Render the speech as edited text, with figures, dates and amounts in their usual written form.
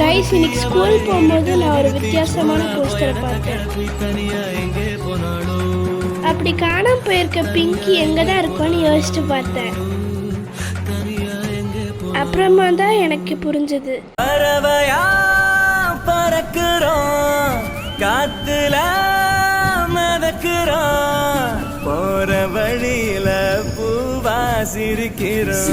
Guys, இன்னைக்கு school போகும்போது நான் ஒரு வித்தியாசமான போஸ்டரை பார்த்தேன். அப்படி காணாம போயிருக்க பிங்கி எங்க தான் இருக்கும்னு யோசிச்சு பார்த்தேன். அப்புறமா தான் எனக்கு புரிஞ்சது. பறவையா பறக்குறோம், காத்துல மதக்குறோம், போற வழியில பூவா சிரிக்கிறோம்.